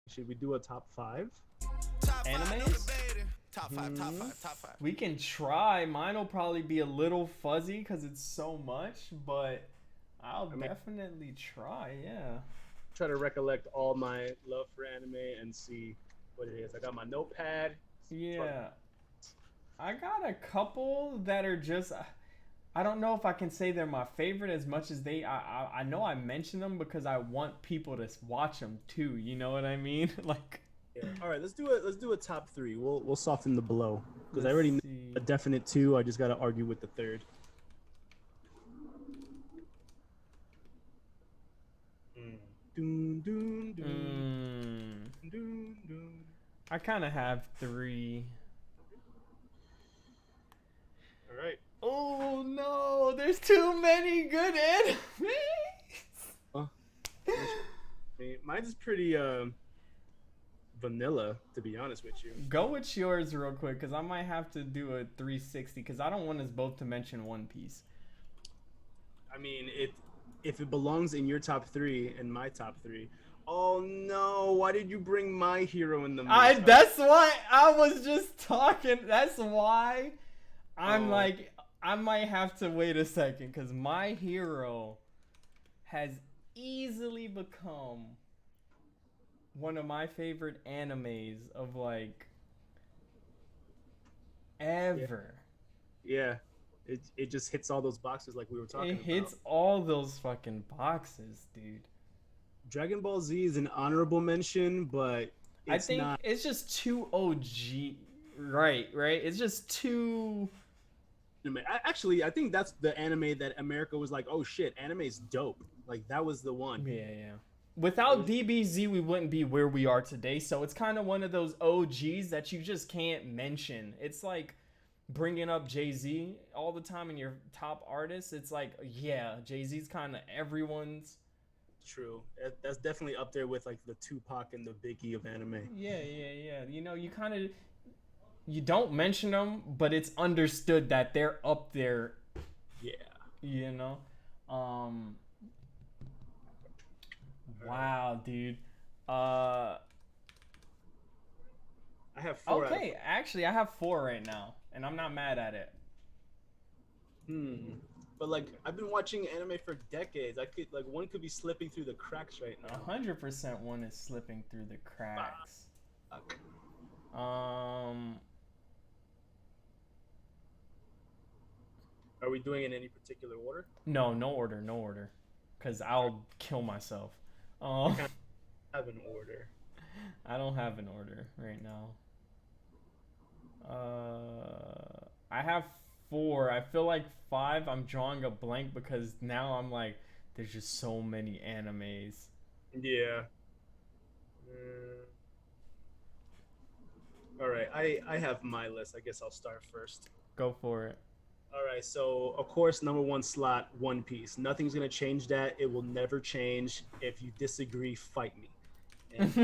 Should we do a top five? Animes? Top five, top five, top five. We can try. Mine will probably be a little fuzzy because it's so much, but I'll definitely try. Yeah. Try to recollect all my love for anime and see what it is. I got my notepad. Yeah. I got a couple that are just. I don't know if I can say they're my favorite as much as they. I know I mention them because I want people to watch them too. You know what I mean? Like. Yeah. All right, let's do a top three. We'll soften the blow because I already know see. a definite two. I just got to argue with the third. Doon, doon, doon, doon, doon. I kind of have three. All right. Oh no, there's too many good animes. Mine's pretty vanilla, to be honest with you. Go with yours real quick, because I might have to do a 360, because I don't want us both to mention One Piece. I mean, if it belongs in your top three and my top three. Oh no! Why did you bring My Hero in the mix? That's why I was just talking. That's why I'm like, I might have to wait a second, because My Hero has easily become one of my favorite animes of like ever. Yeah. It just hits all those boxes like we were talking about. It hits all those fucking boxes, dude. Dragon Ball Z is an honorable mention, but I think it's just too OG. Right. It's just too. I think that's the anime that America was like, oh shit, anime's dope. Like that was the one. Yeah. Without DBZ, we wouldn't be where we are today. So it's kind of one of those OGs that you just can't mention. It's like bringing up Jay-Z all the time in your top artists. It's like, yeah, Jay-Z's kind of everyone's. True. That's definitely up there with like the Tupac and the Biggie of anime. Yeah. You know, you don't mention them, but it's understood that they're up there. Yeah. You know? Wow, dude. I have four. Okay, actually, I have four right now, and I'm not mad at it. But like, I've been watching anime for decades. One could be slipping through the cracks right now. 100% one is slipping through the cracks. Fuck. Are we doing it in any particular order? No order. Cause I'll kill myself. I have an order. I don't have an order right now. I have four. I feel like five. I'm drawing a blank because now I'm like, there's just so many animes. Yeah. All right. I have my list. I guess I'll start first. Go for it. All right, so of course, number one slot, One Piece. Nothing's gonna change that. It will never change. If you disagree, fight me. And,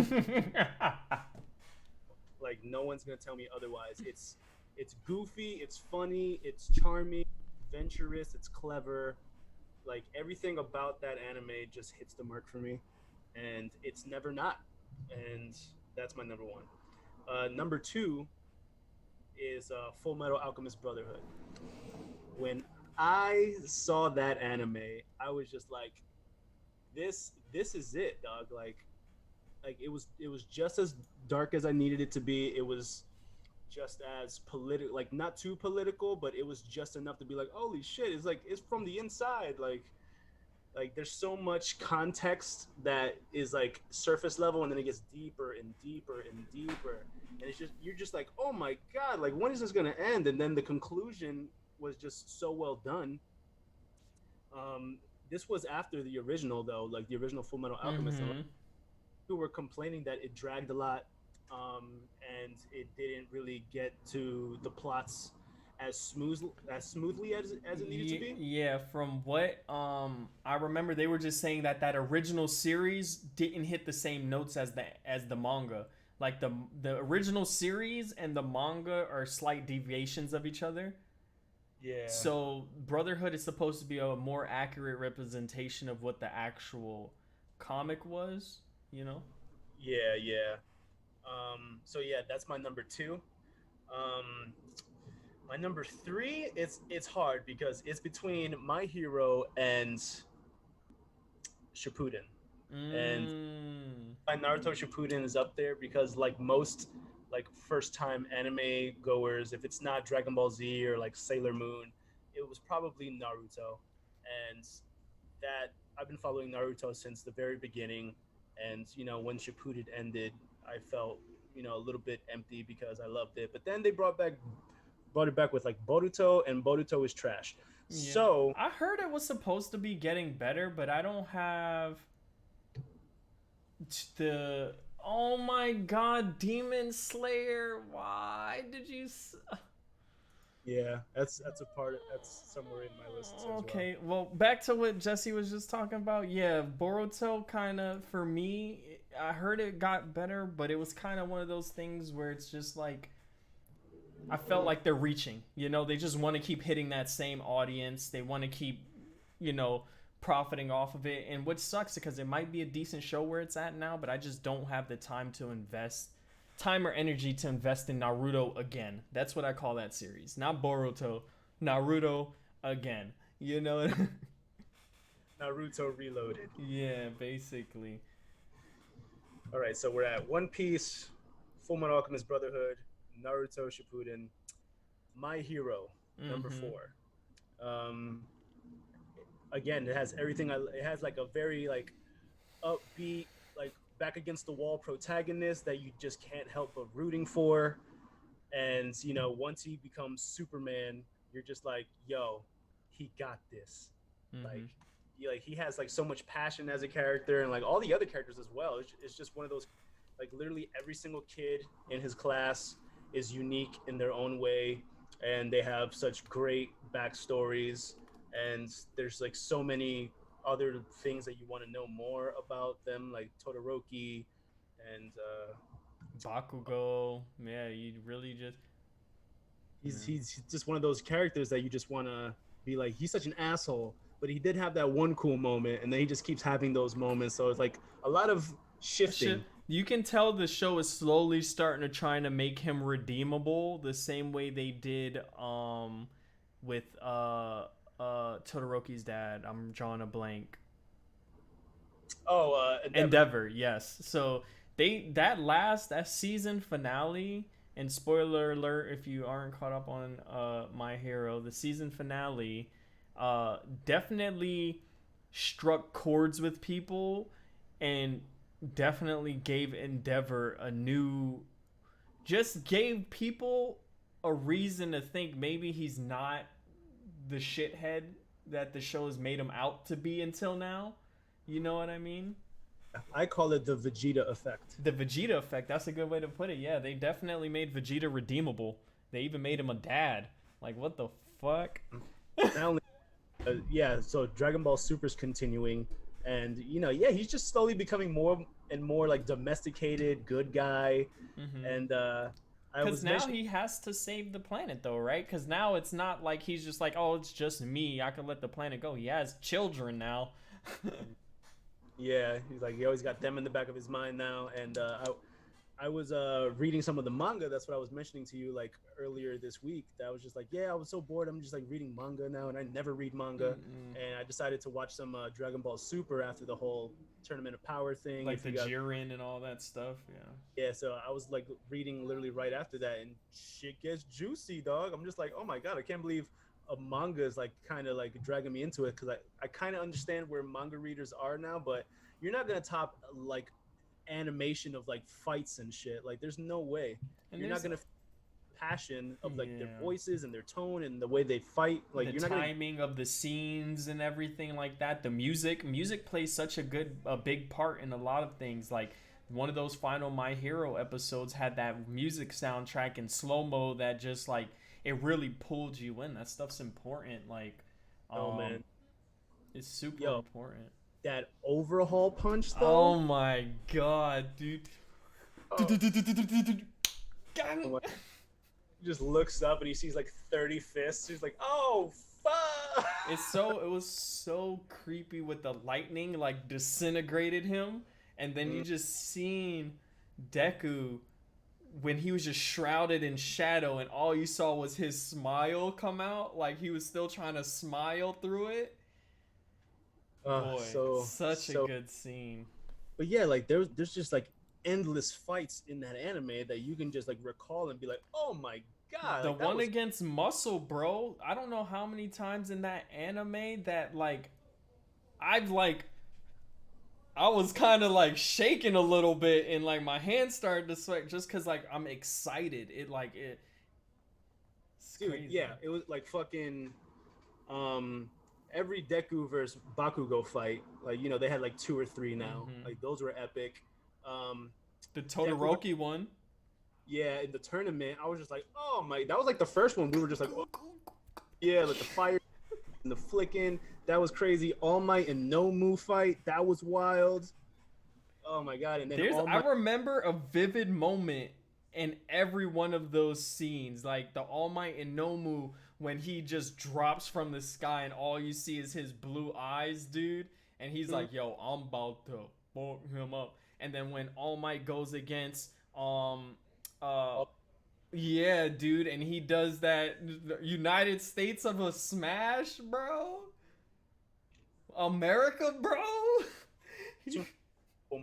like no one's gonna tell me otherwise. It's goofy, it's funny, it's charming, adventurous, it's clever. Like everything about that anime just hits the mark for me, and it's never not. And that's my number one. Number two is Full Metal Alchemist Brotherhood. When I saw that anime, I was just like, this is it, dog. Like it was just as dark as I needed it to be. It was just as political, like not too political, but it was just enough to be like, holy shit, it's from the inside. Like there's so much context that is like surface level, and then it gets deeper and deeper and deeper, and you're just like, oh my god, like when is this gonna end? And then the conclusion was just so well done. This was after the original though, like the original Full Metal Alchemist. Who were complaining that it dragged a lot, and it didn't really get to the plots as smoothly as it needed to be. Yeah, from what I remember, they were just saying that original series didn't hit the same notes as the manga. Like the original series and the manga are slight deviations of each other. Yeah. So Brotherhood is supposed to be a more accurate representation of what the actual comic was, you know. Yeah, yeah. So yeah, that's my number two. Um, my number three, it's hard because it's between My Hero and Shippuden, and Mm. my Naruto Shippuden is up there because like most like first time anime goers, if it's not Dragon Ball Z or like Sailor Moon, it was probably Naruto, and that I've been following Naruto since the very beginning, and when Shippuden ended, I felt a little bit empty because I loved it, but then they brought it back with like Boruto, and Boruto is trash. Yeah. So I heard it was supposed to be getting better, but I don't have the oh my god, Demon Slayer. Why did you yeah, that's somewhere in my list as well. Okay, well, back to what Jesse was just talking about. Yeah, Boruto kind of, for me, I heard it got better, but it was kind of one of those things where it's just like, I felt like they're reaching. They just want to keep hitting that same audience. They want to keep, you know, profiting off of it. And what sucks because it might be a decent show where it's at now, but I just don't have the time or energy to invest in Naruto again. That's what I call that series. Not Boruto, Naruto again. You know? Naruto Reloaded. Yeah, basically. All right, so we're at One Piece, Full Metal Alchemist Brotherhood, Naruto Shippuden, My Hero, number Mm-hmm. four. Um, Again, it has everything. It has like a very like upbeat, like back against the wall protagonist that you just can't help but rooting for. And once he becomes Superman, you're just like, yo, he got this. Mm-hmm. Like, he has like so much passion as a character, and like all the other characters as well. It's just one of those, like literally every single kid in his class is unique in their own way, and they have such great backstories. And there's like so many other things that you want to know more about them, like Todoroki, and Bakugo. Yeah, you really just. he's Yeah. he's just one of those characters that you just want to be like, he's such an asshole, but he did have that one cool moment, and then he just keeps having those moments. So it's like a lot of Shit. shifting. You can tell the show is slowly starting to trying to make him redeemable the same way they did with Todoroki's dad. I'm drawing a blank. Oh, Endeavor. Endeavor, yes. So that season finale, and spoiler alert if you aren't caught up on My Hero, the season finale definitely struck chords with people and definitely gave Endeavor just gave people a reason to think maybe he's not the shithead that the show has made him out to be until now. You know what I mean? I call it the Vegeta effect. The Vegeta effect, that's a good way to put it. Yeah, they definitely made Vegeta redeemable. They even made him a dad. Like, what the fuck? Not only, yeah, so Dragon Ball Super's continuing, and yeah, he's just slowly becoming more and more like domesticated, good guy, and I Because was now mentioning, he has to save the planet, though, right? Because now it's not like he's just like, oh, it's just me. I can let the planet go. He has children now. yeah, he's like he always got them in the back of his mind now, and I was reading some of the manga. That's what I was mentioning to you like earlier this week. That I was just like, yeah, I was so bored. I'm just like reading manga now, and I never read manga. And I decided to watch some Dragon Ball Super after the whole Tournament of Power thing. Like the Jiren and all that stuff. Yeah. Yeah, so I was like reading literally right after that, and shit gets juicy, dog. I'm just like, oh my god, I can't believe a manga is like kind of like dragging me into it, because I kind of understand where manga readers are now, but you're not gonna top like animation of like fights and shit. Like there's no way. And You're there's not gonna passion of like their Yeah. voices and their tone and the way they fight. Like the you're not gonna. timing of the scenes and everything like that. The music plays such a big part in a lot of things. Like one of those final My Hero episodes had that music soundtrack in slow mo that just like it really pulled you in. That stuff's important. Like, Oh man, it's super yo, important. that overhaul punch Oh though. my god, dude. Oh, oh my, he just looks up and he sees like 30 fists. He's like, oh fuck. It was so creepy with the lightning like disintegrated him, and then you just seen Deku when he was just shrouded in shadow, and all you saw was his smile come out, like he was still trying to smile through it. Boy, So such a so. good scene. But yeah, like there's just like endless fights in that anime that you can just like recall and be like, oh my god, The like that one was. against Muscle, bro. I don't know how many times in that anime that like I've like I was kind of like shaking a little bit and like my hands started to sweat just cuz like I'm excited. It's Dude, crazy. yeah, it was like fucking um every Deku versus Bakugo fight, like they had like two or three now. Mhm. Like those were epic. Um The Deku ver- Todoroki one. yeah, in the tournament, I was just like, oh my, that was like the first one. We were just like, oh yeah, like the fire and the flicking, that was crazy. All Might and No Move fight, that was wild. Oh my god, and then All I Might. remember a vivid moment in every one of those scenes, like the All Might and Nomu when he just drops from the sky and all you see is his blue eyes, dude, and he's like, "Yo, I'm about to fuck him up." And then when All Might goes against uh yeah, dude, and he does that United States of a Smash, bro. America, bro.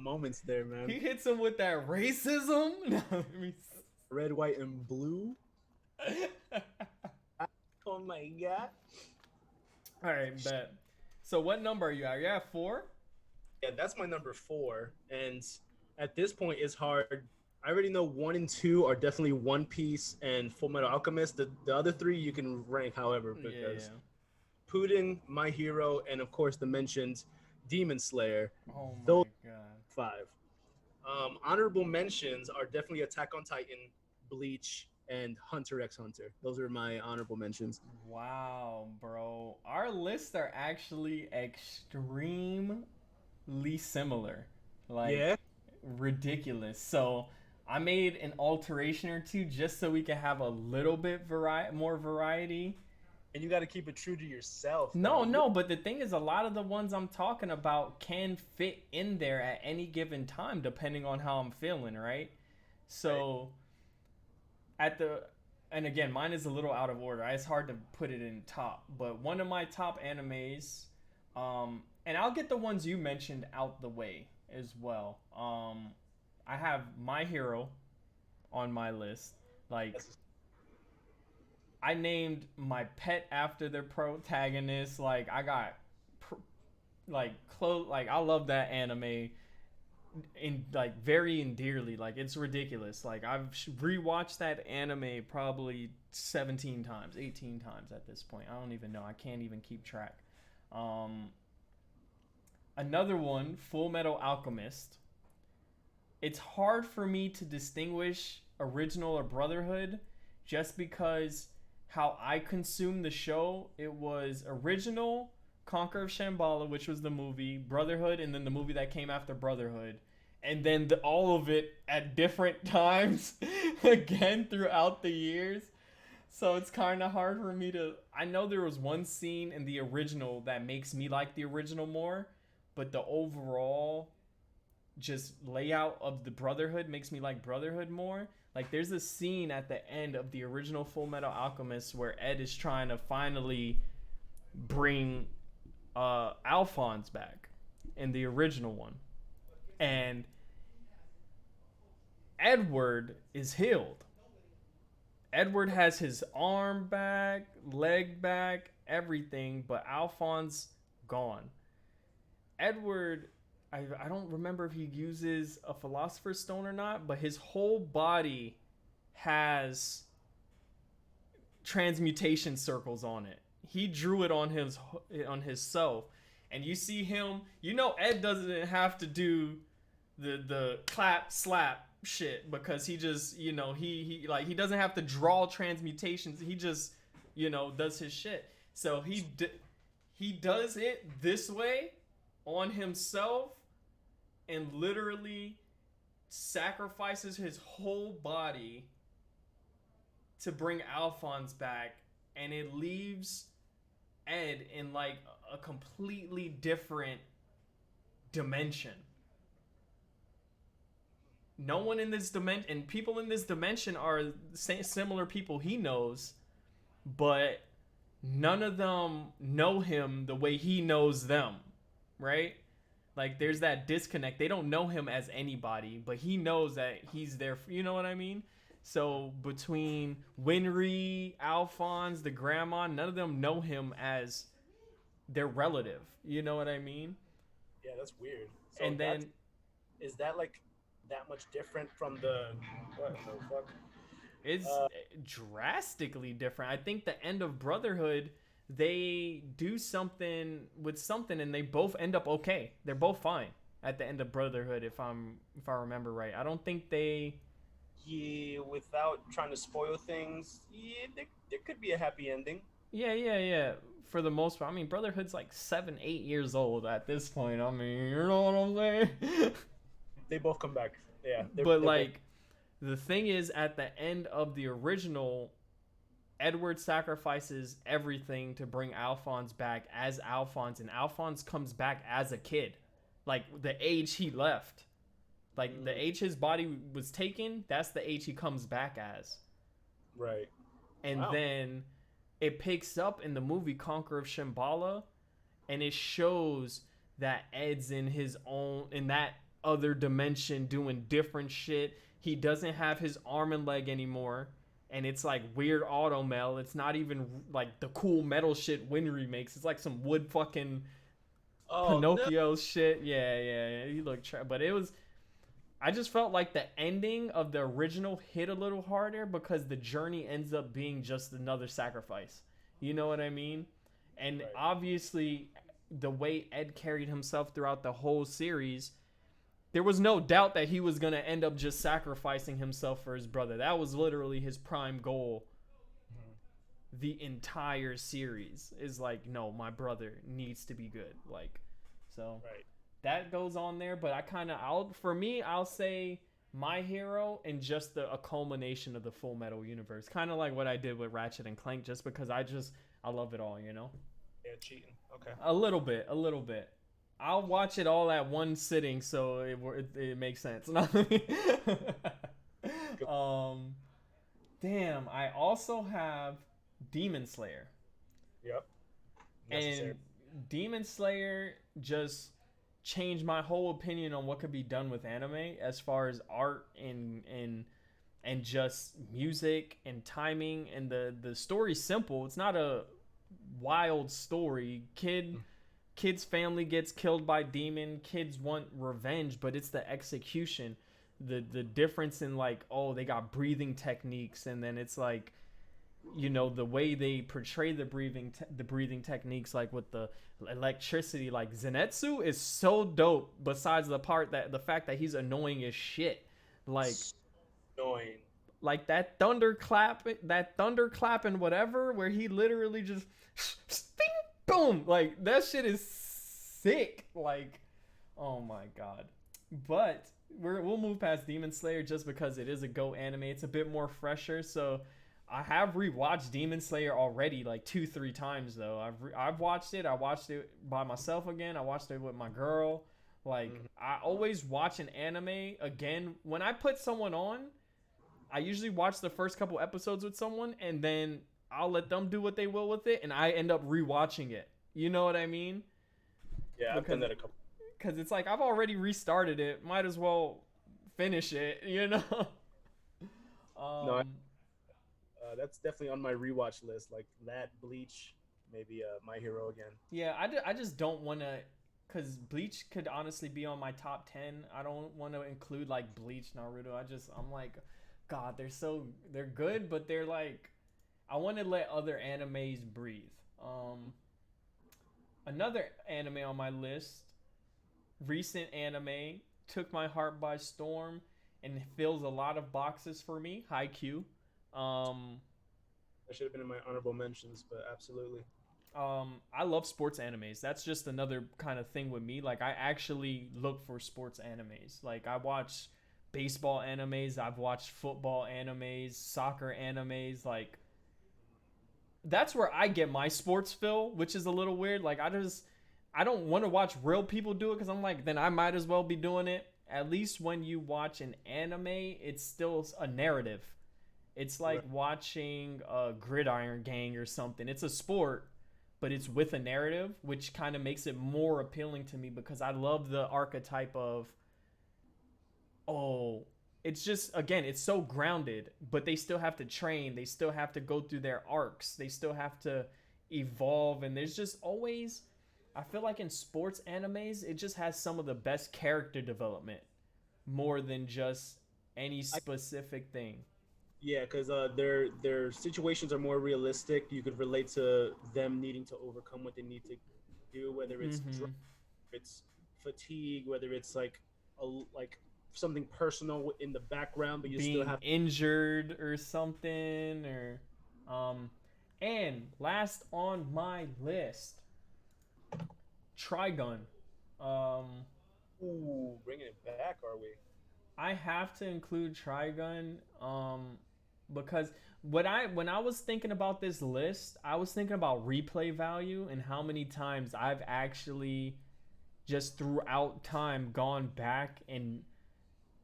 Moments there, man. He hits him with that racism. No, let me. Red, white, and blue. Oh my god. All right, bet. So what number are you at? You're at 4? Yeah, that's my number 4. And at this point, it's hard. I already know 1 and 2 are definitely One Piece and Full Metal Alchemist. The other 3 you can rank however, Yeah. because Pudding, My Hero, and of course the mentioned Demon Slayer. Oh Those my god. 5. Honorable mentions are definitely Attack on Titan, Bleach, and Hunter x Hunter. Those are my honorable mentions. Wow, bro. Our lists are actually extremely similar. Like Yeah, ridiculous. So I made an alteration or two just so we can have a little bit more variety. and you got to keep it true to yourself, No, though. no, but the thing is, a lot of the ones I'm talking about can fit in there at any given time, depending on how I'm feeling, right? So, at the, and again, mine is a little out of order. It's hard to put it in top, but one of my top animes, and I'll get the ones you mentioned out the way as well. I have My Hero on my list. Like, I named my pet after the protagonist. Like I got, like close. Like I love that anime, in like very endearly. Like it's ridiculous. Like I've rewatched that anime probably 17 times, 18 times at this point. I don't even know. I can't even keep track. Um, Another one, Full Metal Alchemist. It's hard for me to distinguish original or Brotherhood, just because how I consumed the show. It was original, Conquer of Shambhala, which was the movie, Brotherhood, and then the movie that came after Brotherhood, and then all of it at different times again throughout the years. So it's kind of hard for me to. I know there was one scene in the original that makes me like the original more, but the overall just layout of the Brotherhood makes me like Brotherhood more. Like there's a scene at the end of the original Full Metal Alchemist where Ed is trying to finally bring Alphonse back in the original one. And Edward is healed. Edward has his arm back, leg back, everything, but Alphonse gone. Edward, I don't remember if he uses a Philosopher's Stone or not, but his whole body has transmutation circles on it. He drew it on his self, and you see him. You know, Ed doesn't have to do the clap slap shit because he just he doesn't have to draw transmutations. He just does his shit. So he does it this way on himself and literally sacrifices his whole body to bring Alphonse back, and it leaves Ed in like a completely different dimension. No one in this dimension, and people in this dimension are similar people he knows, but none of them know him the way he knows them, right? Like there's that disconnect. They don't know him as anybody, but he knows that he's there. You know what I mean? So between Winry, Alphonse, the grandma, none of them know him as their relative. You know what I mean? Yeah, that's weird. So And then is that like that much different from the what the fuck? it's drastically different. I think the end of Brotherhood, they do something with something, and they both end up okay. They're both fine at the end of Brotherhood, if I remember right. I don't think they. Yeah, without trying to spoil things, yeah, there could be a happy ending. Yeah. For the most part, I mean, Brotherhood's like 7, 8 years old at this point. I mean, you know what I'm saying? They both come back. Yeah, But like, the thing is, at the end of the original, Edward sacrifices everything to bring Alphonse back as Alphonse, and Alphonse comes back as a kid, like the age he left. Like the age his body was taken, that's the age he comes back as. Right. And then it picks up in the movie Conqueror of Shambhala, and it shows that Ed's in his own, in that other dimension, doing different shit. He doesn't have his arm and leg anymore, and it's like weird auto mel. It's not even like the cool metal shit Winry makes. It's like some wood fucking Pinocchio shit. Yeah. He looked but it was. I just felt like the ending of the original hit a little harder because the journey ends up being just another sacrifice. You know what I mean? And obviously, the way Ed carried himself throughout the whole series, there was no doubt that he was going to end up just sacrificing himself for his brother. That was literally his prime goal. The entire series is like, no, my brother needs to be good. Like, so. Right. That goes on there, but I'll say My Hero and just a culmination of the Full Metal universe. Kind of like what I did with Ratchet and Clank, just because I love it all, you know? Yeah, cheating. Okay. A little bit. I'll watch it all at one sitting, so it makes sense. Damn, I also have Demon Slayer. Yep. Necessary. And Demon Slayer just changed my whole opinion on what could be done with anime as far as art and just music and timing, and the story's simple. It's not a wild story. Kid's family gets killed by demon. Kids want revenge, but it's the execution, the difference in like, oh, they got breathing techniques, and then it's like, you know, the way they portray the breathing techniques, like with the electricity. Like Zenitsu is so dope, besides the fact that he's annoying as shit. Like annoying. Like that thunderclap and whatever, where he literally just sting, boom, like that shit is sick. Like, oh my god. But we'll move past Demon Slayer just because it is a Go anime. It's a bit more fresher, so I have rewatched Demon Slayer already like 2-3 times though. I've watched it. I watched it by myself again. I watched it with my girl. Like I always watch an anime again when I put someone on. I usually watch the first couple episodes with someone, and then I'll let them do what they will with it, and I end up rewatching it. You know what I mean? Yeah, I've done that a couple. Because it's like I've already restarted it. Might as well finish it. You know? No. That's definitely on my rewatch list. Like that, Bleach, maybe My Hero again. Yeah, I just don't want to, because Bleach could honestly be on my top 10. I don't want to include like Bleach, Naruto. I'm like, God, they're good, but they're like, I want to let other animes breathe. Another anime on my list, recent anime, took my heart by storm and fills a lot of boxes for me. Haikyuu. I should have been in my honorable mentions, but absolutely. I love sports animes. That's just another kind of thing with me. Like I actually look for sports animes. Like I watch baseball animes, I've watched football animes, soccer animes. Like that's where I get my sports fill, which is a little weird. Like I don't want to watch real people do it because I'm like, then I might as well be doing it. At least when you watch an anime, it's still a narrative. It's like Right. watching a Gridiron Gang or something. It's a sport, but it's with a narrative, which kind of makes it more appealing to me because I love the archetype of, oh, it's just, again, it's so grounded, but they still have to train. They still have to go through their arcs. They still have to evolve. And there's just always, I feel like in sports animes, it just has some of the best character development more than just any I, specific thing. yeah, because their situations are more realistic. You could relate to them needing to overcome what they need to do, whether it's Mm-hmm. it's fatigue, whether it's like something personal in the background, but you still Being have. injured or something, or um and last on my list, Trigun. um Ooh, bringing it back, are we? I have to include Trigun, because when I was thinking about this list, I was thinking about replay value and how many times I've actually just throughout time gone back and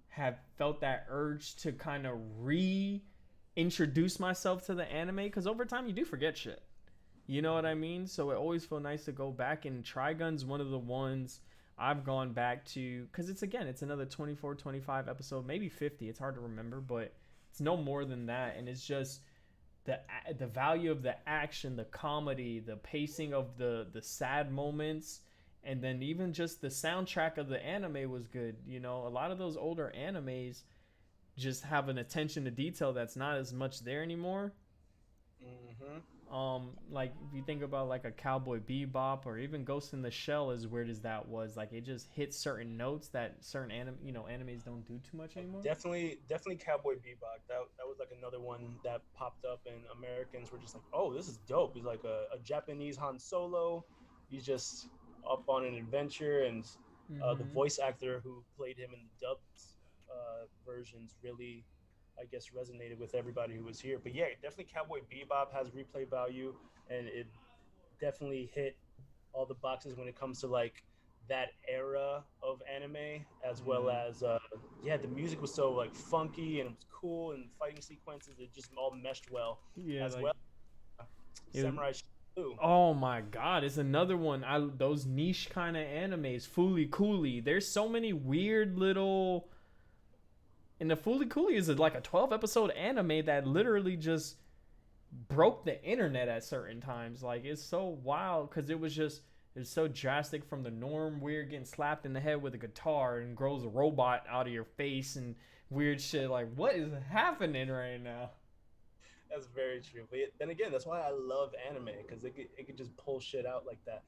have felt that urge to kind of reintroduce myself to the anime, because over time you do forget shit. You know what I mean? So it always feel nice to go back, and Trigun's one of the ones I've gone back to because it's, again, it's another 24, 25 episode, maybe 50. It's hard to remember, but it's no more than that, and it's just the value of the action, the comedy, the pacing of the sad moments, and then even just the soundtrack of the anime was good. You know, a lot of those older animes just have an attention to detail that's not as much there anymore. Mm-hmm. Like if you think about like a Cowboy Bebop or even Ghost in the Shell, as weird as that was, like it just hits certain notes that certain animes don't do too much anymore. Definitely Cowboy Bebop. That was like another one that popped up, and Americans were just like, "Oh, this is dope." He's like a Japanese Han Solo. He's just up on an adventure, and the Mm-hmm. voice actor who played him in the dubbed versions really, I guess, resonated with everybody who was here. But yeah, definitely Cowboy Bebop has replay value, and it definitely hit all the boxes when it comes to like that era of anime, as well Yeah. as yeah, the music was so like funky and it was cool, and fighting sequences, it just all meshed well, Yeah, as like well. it, Samurai Champloo. oh my god, it's another one. I those niche kind of animes, Fooly Cooly. There's so many weird little. And the Fooly Cooly is like a 12 episode anime that literally just broke the internet at certain times. Like it's so wild because it's so drastic from the norm. Weird getting slapped in the head with a guitar and grows a robot out of your face and weird shit. Like what is happening right now? That's very true. But then again, that's why I love anime, because it could just pull shit out like that.